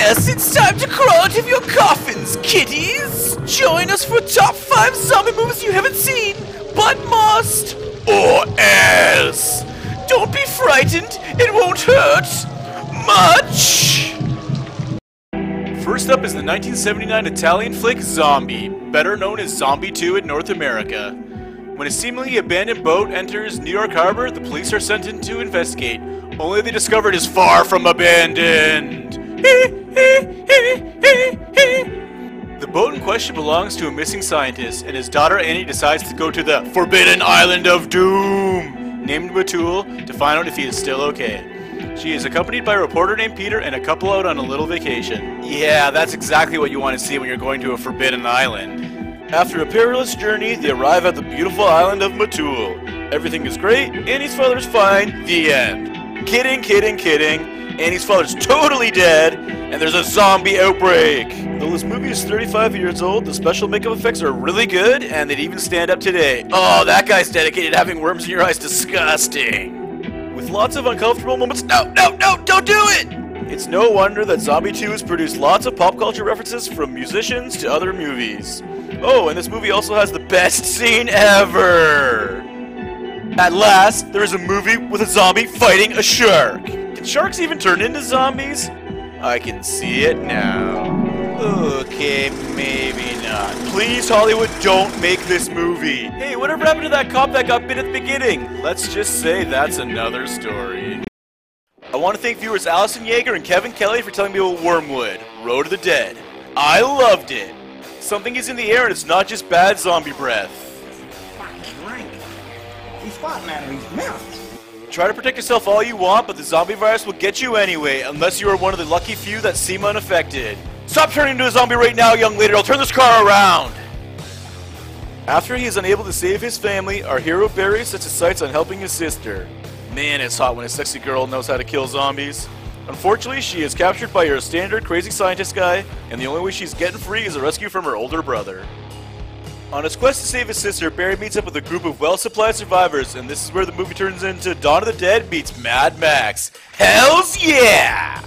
Yes, it's time to crawl out of your coffins, kiddies! Join us for top 5 zombie movies you haven't seen, but must! Or else! Don't be frightened, it won't hurt much! First up is the 1979 Italian flick Zombie, better known as Zombie 2 in North America. When a seemingly abandoned boat enters New York Harbor, the police are sent in to investigate, only they discover it is far from abandoned. The boat in question belongs to a missing scientist, and his daughter Annie decides to go to the Forbidden Island of Doom, named Batul, to find out if he is still okay. She is accompanied by a reporter named Peter and a couple out on a little vacation. Yeah, that's exactly what you want to see when you're going to a forbidden island. After a perilous journey, they arrive at the beautiful island of Batul. Everything is great, Annie's father's fine, the end. Kidding, kidding, kidding. Annie's father's totally dead, and there's a zombie outbreak. Though this movie is 35 years old, the special makeup effects are really good, and they'd even stand up today. Oh, that guy's dedicated to having worms in your eyes. Disgusting. With lots of uncomfortable moments. No, don't do it! It's no wonder that Zombie 2 has produced lots of pop culture references from musicians to other movies. Oh, and this movie also has the best scene ever! At last, there is a movie with a zombie fighting a shark. Can sharks even turn into zombies? I can see it now. Okay, maybe not. Please, Hollywood, don't make this movie. Hey, whatever happened to that cop that got bit at the beginning? Let's just say that's another story. I want to thank viewers Allison Yeager and Kevin Kelly for telling me about Wormwood, Road to the Dead. I loved it. Something is in the air and it's not just bad zombie breath. Fucking right. He's farting out of his mouth. Try to protect yourself all you want, but the zombie virus will get you anyway, unless you are one of the lucky few that seem unaffected. Stop turning into a zombie right now, young lady, or I'll turn this car around! After he is unable to save his family, our hero Barry sets his sights on helping his sister. Man, it's hot when a sexy girl knows how to kill zombies. Unfortunately, she is captured by your standard crazy scientist guy, and the only way she's getting free is a rescue from her older brother. On his quest to save his sister, Barry meets up with a group of well-supplied survivors, and this is where the movie turns into Dawn of the Dead meets Mad Max. Hells yeah!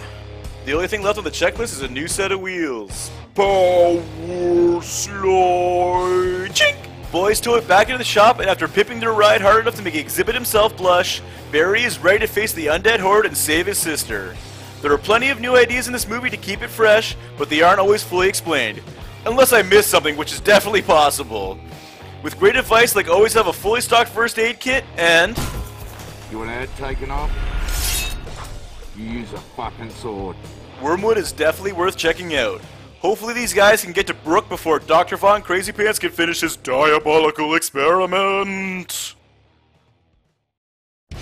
The only thing left on the checklist is a new set of wheels. Power slide! Chink! Boys tow it back into the shop, and after pipping their ride hard enough to make Exhibit himself blush, Barry is ready to face the undead horde and save his sister. There are plenty of new ideas in this movie to keep it fresh, but they aren't always fully explained. Unless I missed something, which is definitely possible. With great advice like always have a fully stocked first aid kit, and... You want that taken off? You use a fucking sword. Wormwood is definitely worth checking out. Hopefully these guys can get to Brook before Dr. Von Crazypants can finish his diabolical experiment.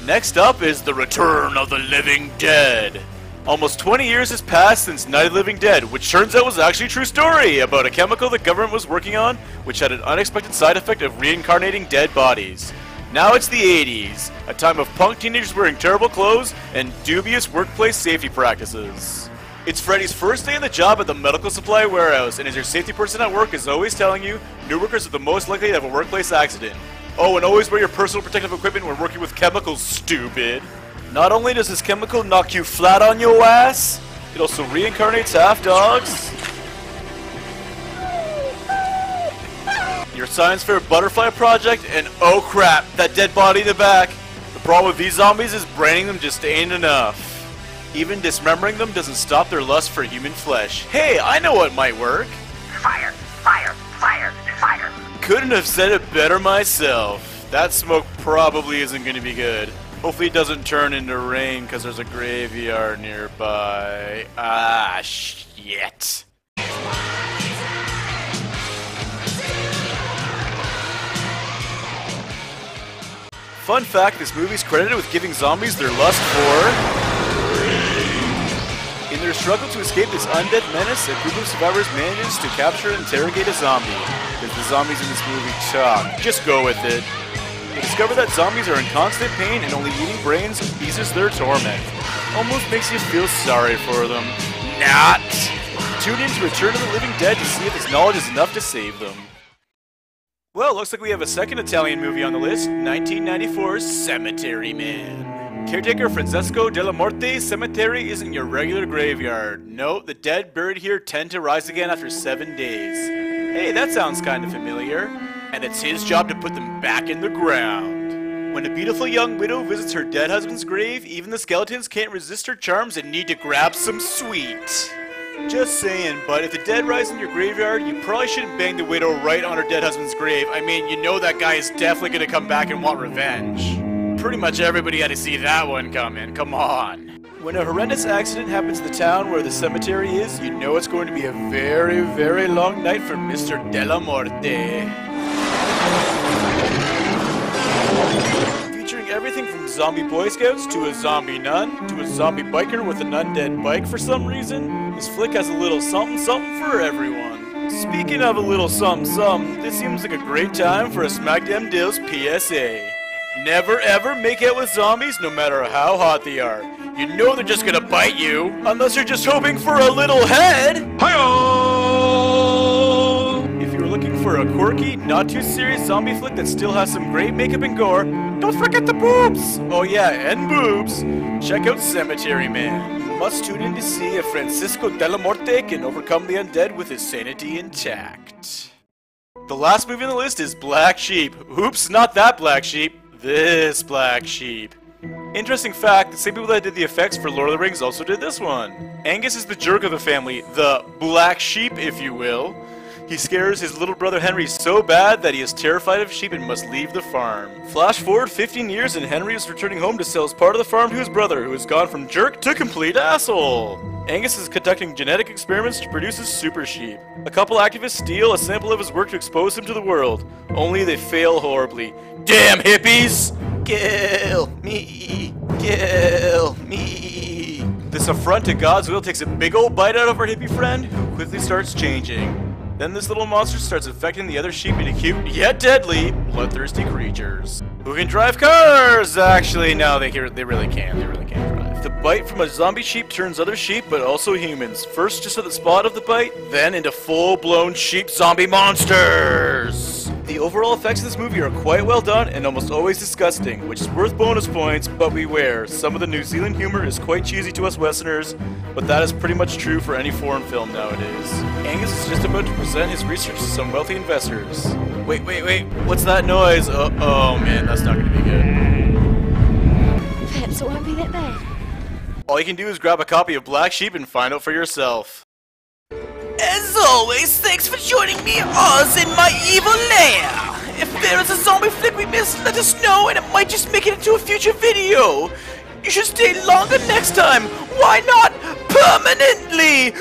Next up is The Return of the Living Dead. Almost 20 years has passed since Night of the Living Dead, which turns out was actually a true story about a chemical the government was working on, which had an unexpected side effect of reincarnating dead bodies. Now it's the 80s, a time of punk teenagers wearing terrible clothes and dubious workplace safety practices. It's Freddy's first day on the job at the medical supply warehouse, and as your safety person at work is always telling you, new workers are the most likely to have a workplace accident. Oh, and always wear your personal protective equipment when working with chemicals, stupid. Not only does this chemical knock you flat on your ass, it also reincarnates half dogs, your science fair butterfly project, and oh crap, that dead body in the back. The problem with these zombies is braining them just ain't enough. Even dismembering them doesn't stop their lust for human flesh. Hey, I know what might work. Fire, fire, fire, fire. Couldn't have said it better myself. That smoke probably isn't going to be good. Hopefully it doesn't turn into rain because there's a graveyard nearby. Ah, shit. Fun fact, this movie's credited with giving zombies their lust for... In their struggle to escape this undead menace, a group of survivors manages to capture and interrogate a zombie. Because the zombies in this movie talk. Just go with it. They discover that zombies are in constant pain and only eating brains eases their torment. Almost makes you feel sorry for them. Not! Tune in to Return of the Living Dead to see if this knowledge is enough to save them. Well, looks like we have a second Italian movie on the list, 1994's Cemetery Man. Caretaker Francesco Della Morte's cemetery isn't your regular graveyard. No, the dead buried here tend to rise again after 7 days. Hey, that sounds kind of familiar. And it's his job to put them back in the ground. When a beautiful young widow visits her dead husband's grave, even the skeletons can't resist her charms and need to grab some sweet. Just saying, but if the dead rise in your graveyard, you probably shouldn't bang the widow right on her dead husband's grave. I mean, you know that guy is definitely gonna come back and want revenge. Pretty much everybody had to see that one coming, come on. When a horrendous accident happens in the town where the cemetery is, you know it's going to be a very, very long night for Mr. Della Morte. Featuring everything from zombie Boy Scouts to a zombie nun to a zombie biker with an undead bike for some reason, this flick has a little something something for everyone. Speaking of a little something something, this seems like a great time for a Smack Dem Dills PSA. Never ever make out with zombies no matter how hot they are. You know they're just gonna bite you, unless you're just hoping for a little head! Hi-oh! If you're looking for a quirky, not too serious zombie flick that still has some great makeup and gore, don't forget the boobs! Oh yeah, and boobs! Check out Cemetery Man. You must tune in to see if Francisco Della Morte can overcome the undead with his sanity intact. The last movie on the list is Black Sheep. Oops, not that Black Sheep. This Black Sheep. Interesting fact, the same people that did the effects for Lord of the Rings also did this one. Angus is the jerk of the family, the Black Sheep, if you will. He scares his little brother Henry so bad that he is terrified of sheep and must leave the farm. Flash forward 15 years and Henry is returning home to sell his part of the farm to his brother, who has gone from jerk to complete asshole. Angus is conducting genetic experiments to produce his super sheep. A couple activists steal a sample of his work to expose him to the world. Only they fail horribly. Damn hippies! Kill me! Kill me! This affront to God's will takes a big old bite out of our hippie friend, who quickly starts changing. Then this little monster starts infecting the other sheep into cute, yet deadly, bloodthirsty creatures. Who can drive cars? Actually, no, they really can't. They really can't drive. The bite from a zombie sheep turns other sheep, but also humans. First just at the spot of the bite, then into full-blown sheep zombie monsters! The overall effects of this movie are quite well done and almost always disgusting, which is worth bonus points, but beware, some of the New Zealand humor is quite cheesy to us Westerners, but that is pretty much true for any foreign film nowadays. Angus is just about to present his research to some wealthy investors. Wait, what's that noise? Oh man, that's not gonna be good. Perhaps it won't be that bad. All you can do is grab a copy of Black Sheep and find out for yourself. As always, thanks for joining me, Oz, in my evil lair! If there is a zombie flick we missed, let us know and it might just make it into a future video! You should stay longer next time! Why not permanently?